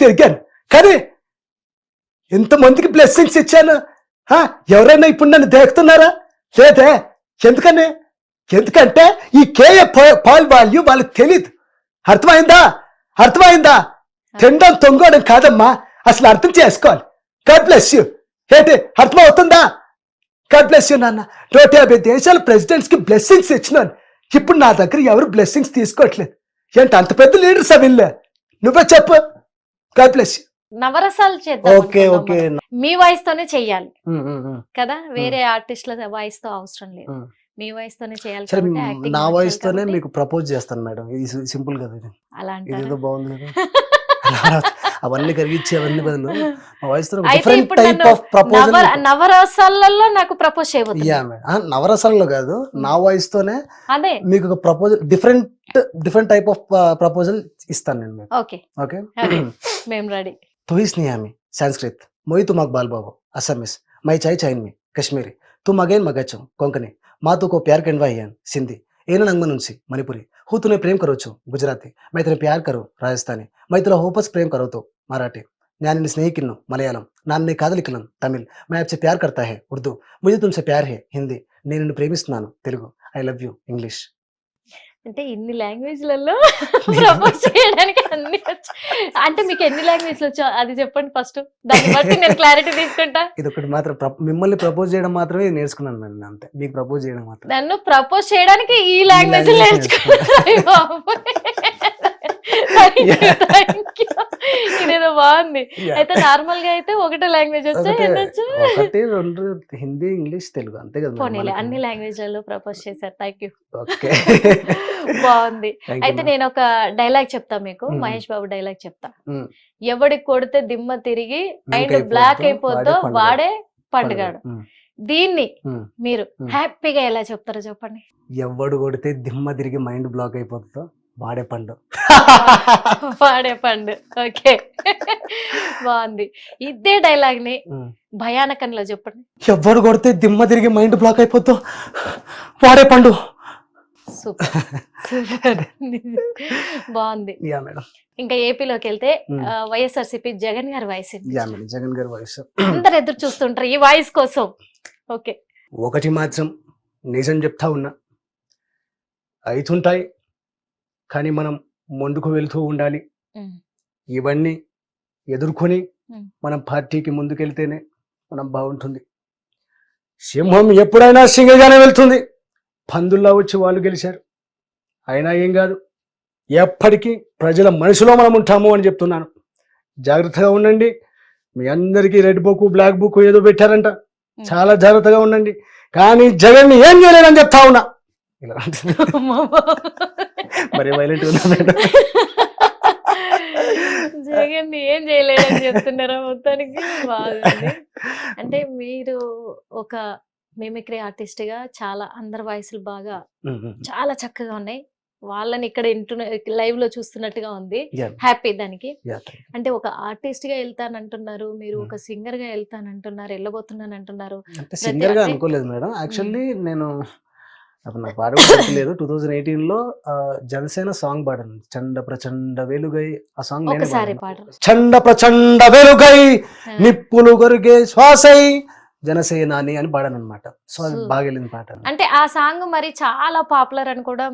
తిరిగాను, కానీ ఎంతమందికి బ్లెస్సింగ్స్ ఇచ్చాను. ఎవరైనా ఇప్పుడు నన్ను దేకుతున్నారా? లేదే. ఎందుకంటే ఈ కేఏ పాల్ వాల్యూ వాళ్ళకి తెలీదు. అర్థమైందా? తినడం తొంగడం కాదమ్మా, అసలు అర్థం చేసుకోవాలి. God bless you. ఏంటి అర్థమవుతుందా? గాడ్ బ్లెస్ యూ నాన్న. 150 దేశాల ప్రెసిడెంట్స్ కి బ్లెస్సింగ్స్ ఇచ్చినాను. ఇప్పుడు నా దగ్గర ఎవరు బ్లెస్సింగ్స్ తీసుకోవట్లేదు. ఏంటి అంత పెద్ద లీడర్స్ అవిల్లే? నువ్వే చెప్పు. God bless you. నవరసాలు చేద్దాం. మీ వాయిస్ తోనే చెయ్యాలి కదా, వేరే ఆర్టిస్టుల వాయిస్ తో అవసరం లేదు. మీ వాయిస్ తోనే చేయాలి. నా వాయిస్ తోనే మీకు ప్రపోజ్ చేస్తాను మేడం. ఇది సింపుల్ కదా. అలా ఇదేదో బాగుంది కదా. అవన్నీ కలిగించి అవన్నీ బదులు నా వాయిస్ తో నవరసాలలో నాకు ప్రపోజ్ చేయబోతుంది. నవరసాలలో కాదు, నా వాయిస్ తోనే అదే మీకు ఒక proposal, different type of proposal ఇస్తాను నేను. ఓకే మేము రెడీ. तू ही स्नेहामी संस्कृत, मोई तुम अकबाल बाबू असमीस, मैं चाय चाइन में कश्मीरी, तुम अगेन मगचो कोंकणी, माँ तू को प्यार केंडवाहियन सिंधी, एन नंगम नुंसी मणिपुरी, हूँ तूने प्रेम करो छो गुजराती, मैं तेरे प्यार करो राजस्थानी, मैं तेरा होपस प्रेम करो तो मराठी, न्यान स्नेहिकिन्नु मलयालम, नान्ने कादलिकलन तमिल, मैं आपसे प्यार करता है उर्दू, मुझे तुमसे प्यार है हिंदी, నేను నిన్ను ప్రేమిస్తున్నాను Telugu, I love you English. అంటే ఇన్ని లాంగ్వేజ్లలో ప్రపోజ్ చేయడానికి అన్ని అంటే మీకు ఎన్ని లాంగ్వేజ్లు వచ్చో అది చెప్పండి ఫస్ట్, దాన్ని బట్టి నేను క్లారిటీ తీసుకుంటా. ఇది ఒకటి మాత్రం మిమ్మల్ని ప్రపోజ్ చేయడం మాత్రమే నేర్చుకున్నాను మేడం, అంతే. మీకు ప్రపోజ్ చేయడం మాత్రం. నన్ను ప్రపోజ్ చేయడానికి ఈ లాంగ్వేజ్ నేర్చుకున్నాను. ఇదేదో బాగుంది. అయితే నార్మల్ గా అయితే ఒకటే లాంగ్వేజ్ వచ్చా? ఒకటి రెండు, హిందీ ఇంగ్లీష్ తెలుగు, అంతే కదా. పోనీలే, అన్ని లాంగ్వేజ్లలో ప్రపోజ్ చేశారు. Thank you. బాగుంది. అయితే నేను ఒక డైలాగ్ చెప్తా మీకు, మహేష్ బాబు డైలాగ్ చెప్తా. ఎవడికి కొడితే దిమ్మ తిరిగి మైండ్ బ్లాక్ అయిపోద్దో వాడే పండుగాడు. దీన్ని మీరు హ్యాపీగా ఎలా చెప్తారో చెప్పండి. ఎవడు కొడితే దిమ్మ తిరిగి మైండ్ బ్లాక్ అయిపోతుందో వాడే పండు. ఓకే, బాగుంది. ఇదే డైలాగ్ ని భయానకంలో చెప్పండి. ఎవరు కొడితే దిమ్మ తిరిగి మైండ్ బ్లాక్ అయిపోద్దో వాడే పండు. సూపర్ బాగుంది. ఇంకా ఏపీలోకి వెళ్తే వైఎస్ఆర్సీపీ జగన్ గారి వాయిస్. జగన్ గారి వాయిస్ అందరు ఎదురు చూస్తుంటారు ఈ వాయిస్ కోసం. ఓకే, ఒకటి మాత్రం నిజం చెప్తా ఉన్నా, అవుతుంటాయి కానీ మనం ముందుకు వెళ్తూ ఉండాలి. ఇవన్నీ ఎదుర్కొని మనం పార్టీకి ముందుకెళ్తేనే మనం బాగుంటుంది. సింహం ఎప్పుడైనా సింగల్గానే వెళ్తుంది. పందుల్లా వచ్చి వాళ్ళు గెలిచారు, అయినా ఏం కాదు. ఎప్పటికీ ప్రజల మనసులో మనం ఉంటాము అని చెప్తున్నాను. జాగ్రత్తగా ఉండండి. మీ అందరికీ రెడ్ బుక్ బ్లాక్ బుక్ ఏదో పెట్టారంట, చాలా జాగ్రత్తగా ఉండండి. కానీ జగన్ ఏం చేయలేదని చెప్తా ఉన్నా. మరి వైలెంట్ జగన్ ఏం చేయలేదని చెప్తున్నారా మొత్తానికి? బాగుంది. అంటే మీరు ఒక మిమిక్రీ ఆర్టిస్ట్ గా చాలా అందరి వాయిస్లు బాగా చాలా చక్కగా ఉన్నాయి. వాళ్ళని ఇక్కడ లైవ్ లో చూస్తున్నట్టుగా ఉంది. హ్యాపీ దానికి. అంటే ఒక ఆర్టిస్ట్ గా వెళ్తానంటున్నారు మీరు, ఒక సింగర్ గా వెళ్తానంటున్నారు, వెళ్ళబోతున్నాను అంటున్నారు. సింగర్ గా అనుకోలేదు మేడం. యాక్చువల్లీ నేను నాకు పాట లేదు. 2018లో జనసేన సాంగ్ పాడాను, చండ ప్రచండ వెలుగై. ఆ సాంగ్ చండ ప్రచండ వెలుగై నిప్పులు గొరిగే శ్వాసై జనసేనాని అని పాడాను అనమాట. సో అది బాగా వెళ్ళింది పాట. అంటే ఆ సాంగ్ మరి చాలా పాపులర్ అని కూడా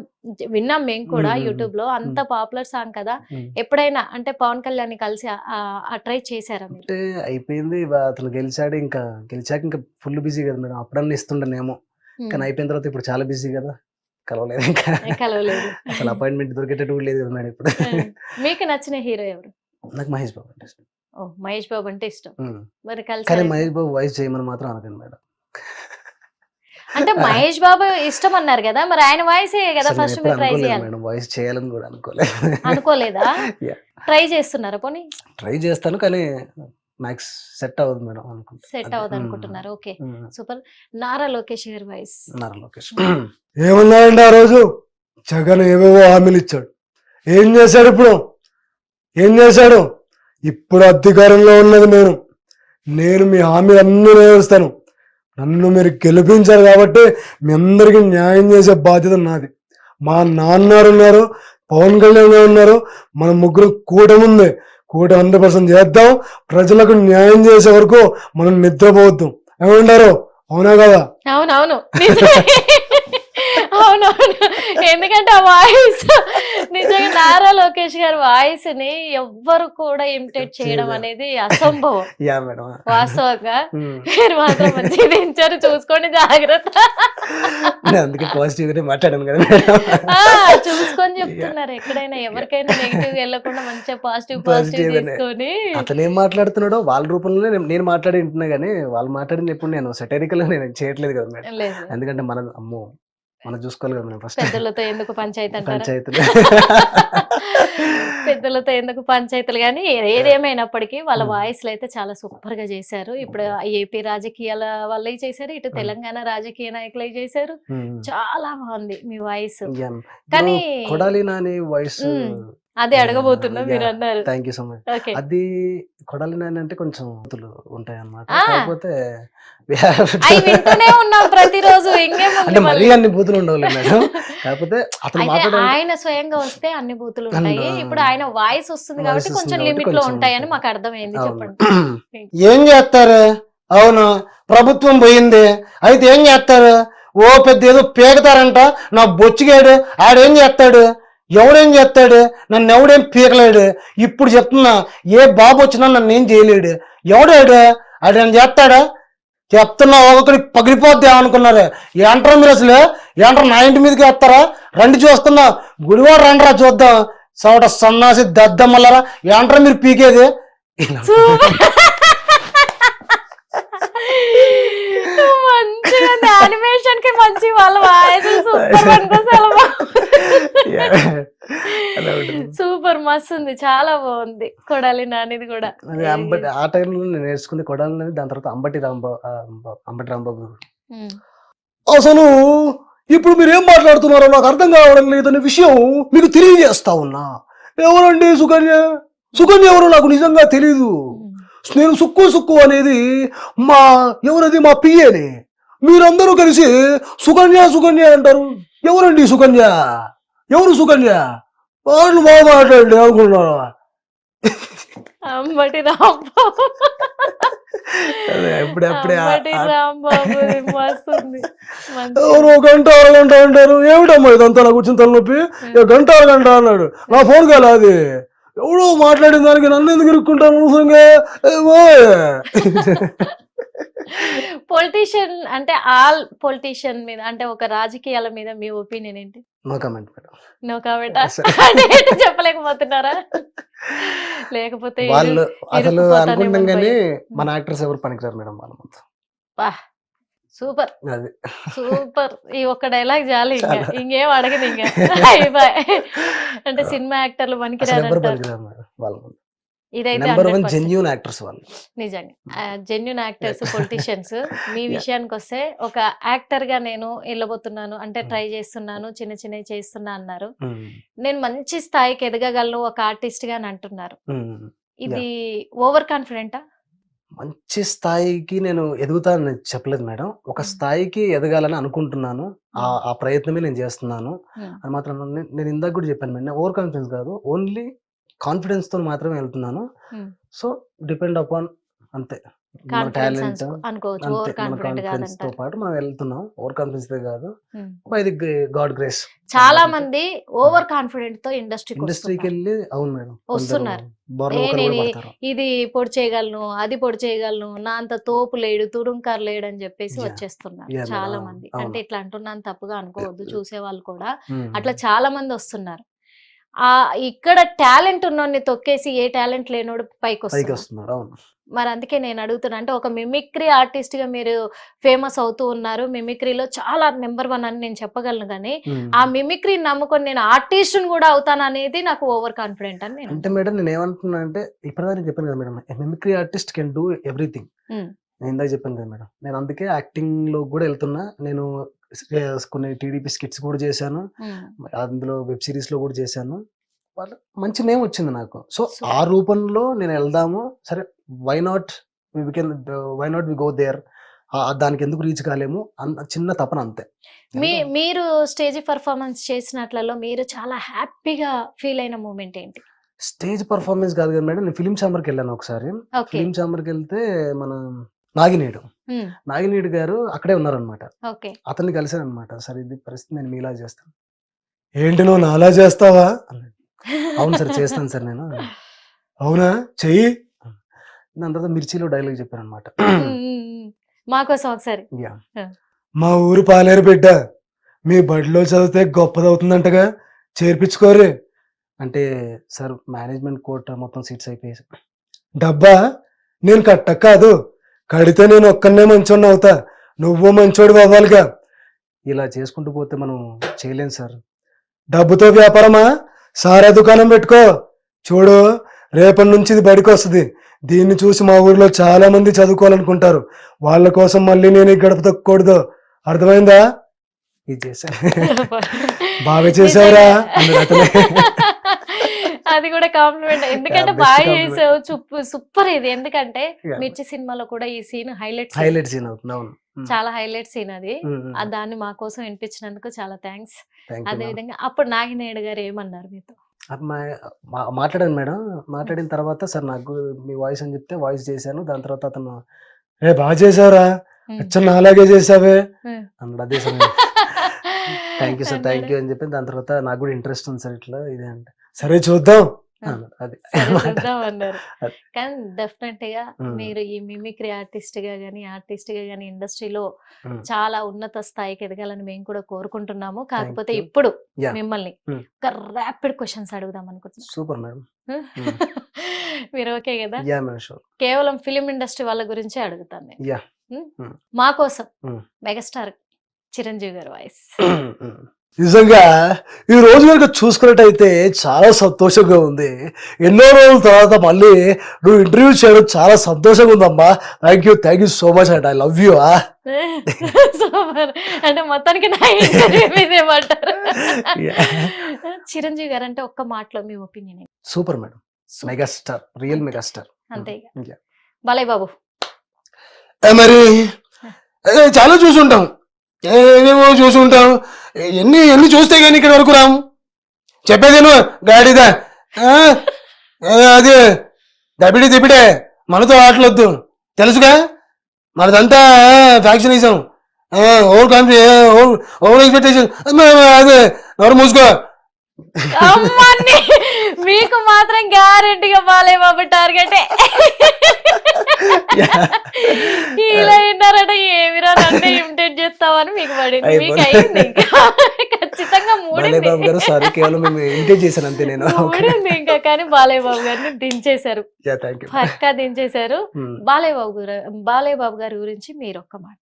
విన్నాం మేము కూడా యూట్యూబ్ లో. అంత పాపులర్ సాంగ్ కదా. ఎప్పుడైనా అంటే పవన్ కళ్యాణ్ కలిసి ట్రై చేశారా? అంటే అయిపోయింది, అతను గెలిచాడు. ఇంకా గెలిచాక ఇంకా ఫుల్ బిజీ కదా మేడం. అప్పుడన్నా ఇస్తుండేనేమో, కానీ అయిపోయిన తర్వాత ఇప్పుడు చాలా బిజీ కదా, కలవలేదు. ఇంకా అసలు అపాయింట్మెంట్ దొరికేటట్టు లేదు కదా మేడం ఇప్పుడు. మీకు నచ్చిన హీరో ఎవరు? నాకు మహేష్ బాబు అంటే ఇష్టం. మహేష్ బాబు అంటే ఇష్టం. మరి కానీ మహేష్ బాబు వాయిస్ చేయమని మాత్రం అనకండి మేడం. అంటే మహేష్ బాబు ఇష్టం అన్నారు కదా, మరి ఆయన వాయిస్ కదా ఫస్ట్ మీరు ట్రై చేయాలి. మేడం వాయిస్ చేయాలని కూడా అనుకోలేదా? ట్రై చేస్తున్నారా? పోనీ ట్రై చేస్తాను, కానీ మ్యాక్స్ సెట్ అవ్వదు మేడం. సెట్ అవ్వదు అనుకుంటున్నారు. Okay, super. నారా లోకేష్ గారి వాయిస్. నారా లోకేష్ ఏమన్నారండి ఆ రోజు? జగన్ ఏవేవో హామీలు ఇచ్చాడు. ఏం చేశాడు? ఇప్పుడు ఏం చేశాడు? ఇప్పుడు అధికారంలో ఉన్నది నేను మీ హామీలు అన్నీ నెరవేరుస్తాను. నన్ను మీరు గెలిపించారు కాబట్టి మీ అందరికీ న్యాయం చేసే బాధ్యత నాది. మా నాన్నగారు ఉన్నారు, పవన్ కళ్యాణ్ గారు ఉన్నారు, మన ముగ్గురు కూటమి ఉంది. కోటి 100% చేద్దాం. ప్రజలకు న్యాయం చేసే వరకు మనం నిద్రపోవద్దాం. ఏమంటారు? అవునా కదా? అవునవును నిజమే. అవునవును. ఎందుకంటే ఆ వాయిస్ నిజంగా నారా లోకేష్ గారి వాయిస్ ని ఎవ్వరు కూడా ఇమిటేట్ చేయడం అనేది అసంభవం. Yeah madam. వాస్తవంగా మీరు మాత్రం మంచిగా ఇచ్చారు, చూసుకోండి జాగ్రత్త. అందుకే పాజిటివ్ గానే మాట్లాడాను కదా మేడం. చూసుకొని చెప్తున్నారు. ఎక్కడైనా ఎవరికైనా నెగిటివ్ వెళ్ళకుండా మంచిగా పాజిటివ్ తీసుకొని. అతను ఏం మాట్లాడుతున్నాడో వాళ్ళ రూపంలో నేను మాట్లాడి వింటున్నా గానీ వాళ్ళు మాట్లాడింది ఎప్పుడు నేను సెటరికల్ నేను చేయట్లేదు కదా మేడం. ఎందుకంటే మనం చూసుకోవాలి కదా మేడం. ఫస్ట్ పెద్దలతో ఎందుకు పంచాయతీ అంటారా? పంచాయతీలు. పెద్దలతో ఎందుకు పంచాయతీలు. కానీ ఏదేమైనప్పటికీ వాళ్ళ వాయిస్లు అయితే చాలా సూపర్ గా చేశారు. ఇప్పుడు ఏపీ రాజకీయాల వల్లే చేశారు, ఇటు తెలంగాణ రాజకీయ నాయకులే చేశారు. చాలా బాగుంది మీ వాయిస్. కానీ కొడాలి నాని వాయిస్ అదే అడగబోతున్నా, మీరు అన్నారు. Thank you so much. అది కొడాలి నాని అంటే కొంచెం ఉంటాయి అన్నమాట. కాకపోతే వింటూనే ఉన్నాం ప్రతిరోజు. అంటే మరీ అన్ని బూతులు ఉండవు మేడం. కాకపోతే అతను ఆయన స్వయంగా వస్తే అన్ని బూతులు ఉంటాయి. ఇప్పుడు ఆయన వాయిస్ వస్తుంది కాబట్టి కొంచెం లిమిట్ లో ఉంటాయని మాకు అర్థమైంది. చెప్పండి. ఏం చేస్తారు? అవును, ప్రభుత్వం పోయింది, అయితే ఏం చేస్తారు? ఓ పెద్ద ఏదో పీకతారంట. నా బొచ్చిగాడు ఆడేం చేస్తాడు? ఎవడేం చేస్తాడు? నన్ను ఎవడేం పీకలేడు. ఇప్పుడు చెప్తున్నా, ఏ బాబు వచ్చినా నన్ను ఏం చేయలేడు. ఎవడాడు? ఆడు నన్ను చేస్తాడా? చెప్తున్నా, ఒక్కొక్కడికి పగిలిపోద్ది అనుకున్నారు. ఏంట్రా మీరు అసలు? ఏంట్రా నా ఇంటి మీదకి వేస్తారా? రండి చూస్తున్నా, గుడివాడు రండిరా చూద్దాం. సోట సన్నాసి దద్దమ్మలరా, ఏంట్రా మీరు పీకేది? యానిమేషన్ కి మంచి వాళ్ళ వాయిస్ సూపర్ మస్తు ఉంది, చాలా బాగుంది. కొడాలి నానిది కూడా. ఆ టైంలో నేను నేర్చుకుంది కొడాలి నాని, దాని తర్వాత అంబటి రాంబాబు. అసలు ఇప్పుడు మీరు ఏం మాట్లాడుతున్నారో నాకు అర్థం కావడం లేదనే విషయం మీకు తెలియజేస్తా ఉన్నా. ఎవరండి సుకన్య? సుకన్య ఎవరో నాకు నిజంగా తెలీదు. నేను సుక్కు అనేది ఎవరది? మా పిఏని. మీరందరూ కలిసి సుకన్య అంటారు. ఎవరండి సుకన్య? ఎవరు సుకన్య? వాళ్ళు బాగా మాట్లాడండి అనుకున్నాను. అంబటి రాంబాబు ఎవరు గంట అరగంట అంటారు. ఏమిటమ్మా ఇదంతా? నాకు వచ్చిన తలనొప్పి. గంట అరగంట అన్నాడు. నా ఫోన్ కాలే అది. ఎవడో మాట్లాడిన దానికి నన్ను ఎందుకు ఇరుక్కుంటాను అనవసరంగా? పొలిటీషియన్ అంటే ఆల్ పొలిటీషియన్ మీద, అంటే ఒక రాజకీయాల మీద మీ ఒపీనియన్ ఏంటి? No comment madam. No comment చెప్పలేకపోతున్నారా? లేకపోతే వాళ్ళు అసలు అనుకుంటాం కానీ మన యాక్టర్స్ ఎవరు పనికిరారు మేడం. వాళ్ళ మొత్తం సూపర్ సూపర్. ఈ ఒక్క డైలాగ్ చాలు, ఇంకేం అడగదు. ఇంకా అంటే సినిమా యాక్టర్లు పనికిరారు. ఇదైతే నిజంగా జెన్యూన్ యాక్టర్స్, పొలిటీషియన్స్. మీ విషయానికి వస్తే ఒక యాక్టర్ గా నేను వెళ్ళబోతున్నాను అంటే ట్రై చేస్తున్నాను, చిన్న చిన్నవి చేస్తున్నా అన్నారు. నేను మంచి స్థాయికి ఎదగగలను ఒక ఆర్టిస్ట్ గా అంటున్నారు. ఇది ఓవర్ కాన్ఫిడెంటా? మంచి స్థాయికి నేను ఎదుగుతానని చెప్పలేదు మేడం. ఒక స్థాయికి ఎదగాలని అనుకుంటున్నాను. ఆ ప్రయత్నమే నేను చేస్తున్నాను అని మాత్రం. నేను ఇందాక కూడా చెప్పాను మేడం, ఓవర్ కాన్ఫిడెన్స్ కాదు, ఓన్లీ కాన్ఫిడెన్స్ తో మాత్రమే వెళ్తున్నాను. సో డిపెండ్ అపాన్ అంతే, మన టాలెంట్ కాన్ఫిడెన్స్ తో పాటు మనం వెళ్తున్నాం. ఓవర్ కాన్ఫిడెన్స్ కాదు, బై ది గాడ్ గ్రేస్. చాలా మంది ఓవర్ కాన్ఫిడెంట్ తో ఇండస్ట్రీకి వెళ్ళి అవును మేడం వస్తున్నారు. ఇది పొడి చేయగలను, అది పొడి చేయగలను, నా అంత తోపు లేడు, తురుంకారు లేడు అని చెప్పేసి వచ్చేస్తున్నారు చాలా మంది. అంటే ఇట్లా అంటున్నాను తప్పుగా అనుకోవద్దు, చూసే వాళ్ళు కూడా అట్లా చాలా మంది వస్తున్నారు. ఇక్కడ టాలెంట్ ఉన్నోడిని తొక్కేసి ఏ టాలెంట్ లేనోడు పైకి వస్తున్నాడు. మరి అందుకే నేను అడుగుతున్నా, అంటే ఒక మిమిక్రీ ఆర్టిస్ట్ గా మీరు ఫేమస్ అవుతూ ఉన్నారు. మిమిక్రీలో చాలా నెంబర్ 1 అని నేను చెప్పగలను. కానీ ఆ మిమిక్రీ నమ్ముకొని నేను ఆర్టిస్ట్ కూడా అవుతాను అనేది నాకు ఓవర్ కాన్ఫిడెంట్ అని. అంటే మేడం నేను ఏమంటున్నా అంటే, ఇప్పటిదాకా చెప్పాను కదా madam, mimicry artist can do everything. నేను ఇందాక చెప్పాను కదా మేడం, నేను అందుకే యాక్టింగ్ లో కూడా వెళ్తున్నా. నేను కొన్ని టీడీపీ స్కిట్స్ కూడా చేశాను, అందులో వెబ్ సిరీస్ లో కూడా చేశాను. వాళ్ళు మంచి నేమ్ వచ్చింది నాకు. సో ఆ రూపంలో నేను వెళ్దాము. సరే, why not we go there. దానికి ఎందుకు రీచ్ కాలేము, చిన్న తపన అంతే. మీరు స్టేజ్ పర్ఫార్మెన్స్ చేసినట్లలో మీరు చాలా హ్యాపీగా ఫీల్ అయిన మూమెంట్ ఏంటి? స్టేజ్ పర్ఫార్మెన్స్ కాదు కదా మేడం, నేను ఫిలిం ఛాంబర్కి వెళ్ళాను ఒకసారి. ఓకే. ఫిలిం ఛాంబర్కి వెళ్తే మన నాగినేడు నాగినేడు గారు అక్కడే ఉన్నారనమాట. ఓకే. అతన్ని కలిసాను అనమాట. సరే ఇది పరిస్థితి, నేను మీలా చేస్తాను. ఏంటి నువ్వు నాలా చేస్తావా అన్నాడు. అవును సార్ చేస్తాను సార్ నేను. అవునా చెయ్యి. దాని తర్వాత మిర్చిలో డైలాగ్ చెప్పాను అనమాట. మాకోసం ఒకసారి. మా ఊరు పాలేరు బిడ్డ, మీ బడిలో చదివితే గొప్పదవుతుందంటగా, చేర్పించుకోరే అంటే సార్ మేనేజ్మెంట్ కోట మొత్తం సీట్స్ అయిపోయాయి. డబ్బా నేను కట్ట కాదు, కడితే నేను ఒక్కనే మంచోడిని అవుతా, నువ్వు మంచోడు అవ్వాలిగా. ఇలా చేసుకుంటూ పోతే మనం చేయలేం సార్. డబ్బుతో వ్యాపారమా? సారా దుకాణం పెట్టుకో. చూడు రేపటి నుంచి ఇది బడికి వస్తుంది. దీన్ని చూసి మా ఊర్లో చాలా మంది చదువుకోవాలనుకుంటారు. వాళ్ళ కోసం మళ్ళీ నేను ఈ గడప తొక్కకూడదు, అర్థమైందా? ఇది చేశా. బాగా చేసావురా అన్నాడు. అది కూడా కాంప్లిమెంట్, ఎందుకంటే బాగా చేసావు, సూపర్. ఇది ఎందుకంటే మిర్చి సినిమాలో కూడా ఈ సీన్ హైలైట్ సీన్ అవుతుంది. అవును, చాలా హైలైట్ సీన్ అది. దాన్ని మా కోసం వినిపించినందుకు చాలా థ్యాంక్స్. అదే విధంగా అప్పుడు నాగినేడు గారు ఏమన్నారు మీతో? మాట్లాడాను మేడం. మాట్లాడిన తర్వాత సార్ నాకు మీ వాయిస్ అని చెప్తే వాయిస్ చేశాను. దాని తర్వాత అతను రే బాగా చేసావురా, అచ్చా అలాగే చేసావే అన్నాడు. అదే sir thank you sir, thank you అని చెప్పి దాని తర్వాత నాకు కూడా ఇంట్రెస్ట్ ఉంది సార్ ఇట్లా ఇది అంటే, సరే చూద్దాం అది అన్నారు. కానీ డెఫినెట్ గా మీరు ఈ మిమిక్రీ ఆర్టిస్ట్ గా గానీ ఇండస్ట్రీలో చాలా ఉన్నత స్థాయికి ఎదగాలని మేము కూడా కోరుకుంటున్నాము. కాకపోతే ఇప్పుడు మిమ్మల్ని ఒక ర్యాపిడ్ క్వశ్చన్స్ అడుగుదాం అనుకుంటున్నాం. Super madam. మీరు ఓకే కదా? కేవలం ఫిలిం ఇండస్ట్రీ వాళ్ళ గురించే అడుగుతాను నేను. మా కోసం మెగాస్టార్ చిరంజీవి గారి వాయిస్. నిజంగా ఈ రోజు కనుక చూసుకున్నట్టయితే చాలా సంతోషంగా ఉంది. ఎన్నో రోజుల తర్వాత మళ్ళీ నువ్వు ఇంటర్వ్యూ చేయడం చాలా సంతోషంగా ఉందమ్మా. Thank you so much and I love you. Super. అంటే మొత్తానికి నా ఇంటర్వ్యూ మీదేమంటారు? చిరంజీవి గారు అంటే ఒక్క మాటలో మీ opinion? Super madam, megastar, real megastar. అంతే. బాలయ్య బాబు మరి చాలా చూసుంటాం, ఏమేమో చూసుంటాం. ఎన్ని చూస్తే కానీ ఇక్కడ వరకు రాము. చెప్పేదేను గాడిదా, అది దబిడే మనతో ఆటలొద్దు, తెలుసుగా మనదంతా ఫ్యాక్షనిజం, ఓవర్ ఎక్స్పెక్టేషన్. అదే ఎవరు మూసుకో. మీకు మాత్రం గ్యారెంటీగా బాలయ్య బాబు టార్గెటే. ఇలా విన్నారట, ఏమిరా నన్ను ఇమిటేట్ చేస్తావని మీకు పడింది. మీకు అయింది ఖచ్చితంగా మూడింది. సారీ కేవలం మేము ఇమిటేట్ చేశాను అంతే. నేను మూడింది ఇంకా, కానీ బాలయ్య బాబు గారిని దించేశారు, పక్కా దించేశారు. బాలయ్య బాబు గారి గురించి మీరు ఒక్క మాట.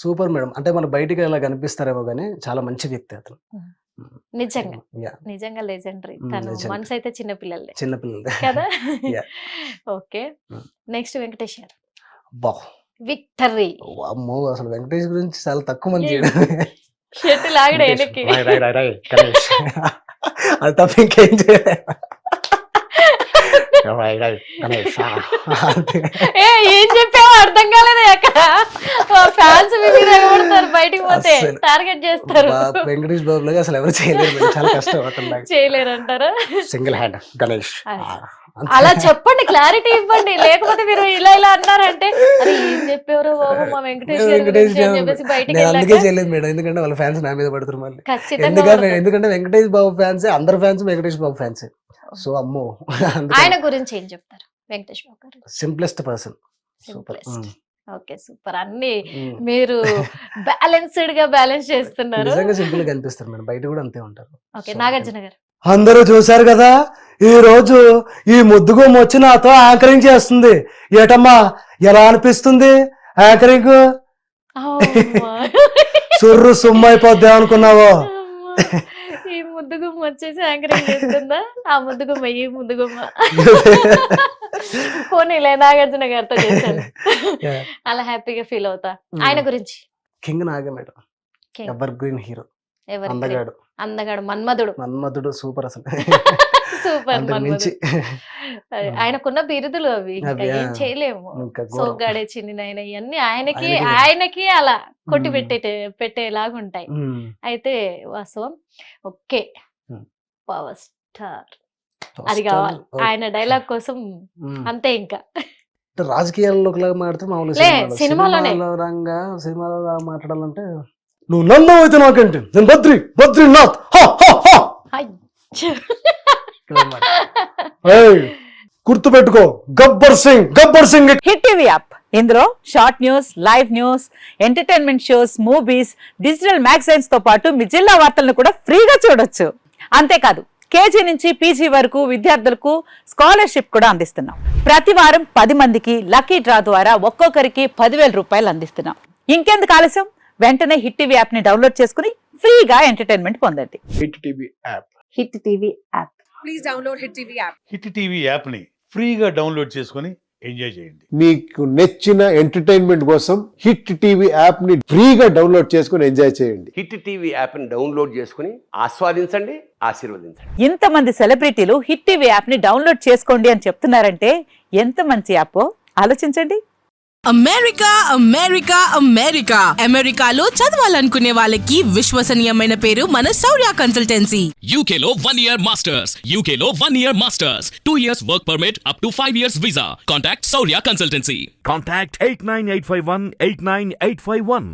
Super madam. అంటే మన బయటికి అలా కనిపిస్తారేమో కానీ చాలా మంచి వ్యక్తి అతను. నిజంగా లెజెండరీ. తను మనసు అయితే చిన్నపిల్లలే కదా. ఓకే, నెక్స్ట్ వెంకటేష్ గారు. విక్టరీ. అమ్మో, అసలు వెంకటేష్ గురించి చాలా తక్కువ మంది షర్ట్ లాగడే వెనక్కి, అది తప్ప ఇంకేం చేయలేదు. ఏం చెప్పావో అర్థం కాలేదు. అక్కడ ఫ్యాన్స్ ఎగబడతారు, బయటికి పోతే టార్గెట్ చేస్తారు. వెంకటేష్ బాబు లాగా అసలు ఎవరు చేయలేరు, చాలా కష్టం. చేయలేరు అంటారా? Single hand Ganesh. అలా చెప్పండి, క్లారిటీ ఇవ్వండి. లేకపోతే మీరు ఇలా అన్నారంటే అరే ఏం చెప్పారు బాబు మా వెంకటేష్ చెప్పేసి బయటికి అందుకే చేయలేదు మేడం, ఎందుకంటే వాళ్ళ ఫ్యాన్స్ నా మీద పడతారు మళ్ళీ. ఎందుకంటే వెంకటేష్ బాబు ఫ్యాన్స్, అందరు ఫ్యాన్స్ వెంకటేష్ బాబు ఫ్యాన్స్. సో అమ్మో, ఆయన గురించి ఏం చెప్తారు? వెంకటేష్ బాబు గారు సింప్లెస్ట్ పర్సన్. Okay, super. అన్ని మీరు బ్యాలెన్స్డ్ గా బ్యాలెన్స్ చేస్తున్నారు. నిజంగా సింపుల్ గా కనిపిస్తారు మేడం, బయట కూడా అంతే ఉంటారు. ఓకే, నాగార్జున గారు. అందరూ చూశారు కదా, ఈ రోజు ఈ ముద్దుగుమ్మ వచ్చి నాతో యాంకరింగ్ చేస్తుంది. ఏటమ్మా ఎలా అనిపిస్తుంది యాంకరింగ్? సుర్రు సుమ్మైపోద్ది అనుకున్నావో? ఈ ముద్దుగుమ్మ వచ్చేసి యాంకరింగ్ చేస్తుందా? ఆ ముద్దుగుమ్మ ఈ ముద్దుగుమ్మ పోనీలే, నాగార్జున గారితో చేశాను, అలా హ్యాపీగా ఫీల్ అవుతా. ఆయన గురించి? కింగ్ నాగ మేడం, ఎవర్ గ్రీన్ హీరో, అందగాడు, మన్మధుడు సూపర్. అసలు సూపర్ మన్మధుడు. ఆయనకున్న బిరుదులు అవి ఏం చేయలేము. సోగ్గాడే చిన్నినైనా ఇవన్నీ ఆయనకి అలా కొట్టి పెట్టేలాగా ఉంటాయి. అయితే వాస్తవం. ఓకే, పవర్ స్టార్ అది కావాలి ఆయన డైలాగ్ కోసం. అంతే ఇంకా అంటే రాజకీయాల్లోకి లాగా మాట్లాడితే మామూలుగా లే, సినిమాలో. సినిమాలోనే. సినిమాలో లాగా మాట్లాడాలంటే నువ్వు నన్ను అయితే నాకేంటి, నేను బద్రీనాథ్ అయ్యో. గుర్తు పెట్టుకో, Gabbar Singh. Hit TV app ఇందులో short news, live news, entertainment shows, movies, digital magazines తో పాటు మీ జిల్లా వార్తలను కూడా ఫ్రీగా చూడొచ్చు. అంతేకాదు కేజీ నుంచి పీజీ వరకు విద్యార్థులకు స్కాలర్షిప్ కూడా అందిస్తున్నాం. ప్రతి వారం 10 మందికి లక్కీ డ్రా ద్వారా ఒక్కొక్కరికి 10,000 రూపాయలు అందిస్తున్నాం. ఇంకెందుకు ఆలస్యం, వెంటనే హిట్ టీవీ యాప్ ని డౌన్లోడ్ చేసుకుని ఫ్రీగా ఎంటర్టైన్మెంట్ పొందండి. Hit TV app. Hit TV app. Please download Hit TV app. Hit TV యాప్ని ఫ్రీగా డౌన్లోడ్ చేసుకొని ఎంజాయ్ చేయండి. మీకు నచ్చిన ఎంటర్టైన్మెంట్ కోసం హిట్ టీవీ యాప్ ని ఫ్రీగా డౌన్లోడ్ చేసుకుని ఎంజాయ్ చేయండి. హిట్ టీవీ యాప్ని డౌన్లోడ్ చేసుకుని ఆస్వాదించండి, ఆశీర్వదించండి. ఇంతమంది సెలబ్రిటీలు హిట్ టీవీ యాప్ ని డౌన్లోడ్ చేసుకోండి అని చెప్తున్నారంటే ఎంత మంచి యాప్ ఆలోచించండి. అమెరికాలో చదవాలనుకునే వాళ్ళకి విశ్వసనీయమైన పేరు మన శౌర్య consultancy. UK Law 1 Year Masters. UK Law 1 Year Masters. 2 years work permit up to 5 years visa. Contact Saurya Consultancy. Contact 89851 89851.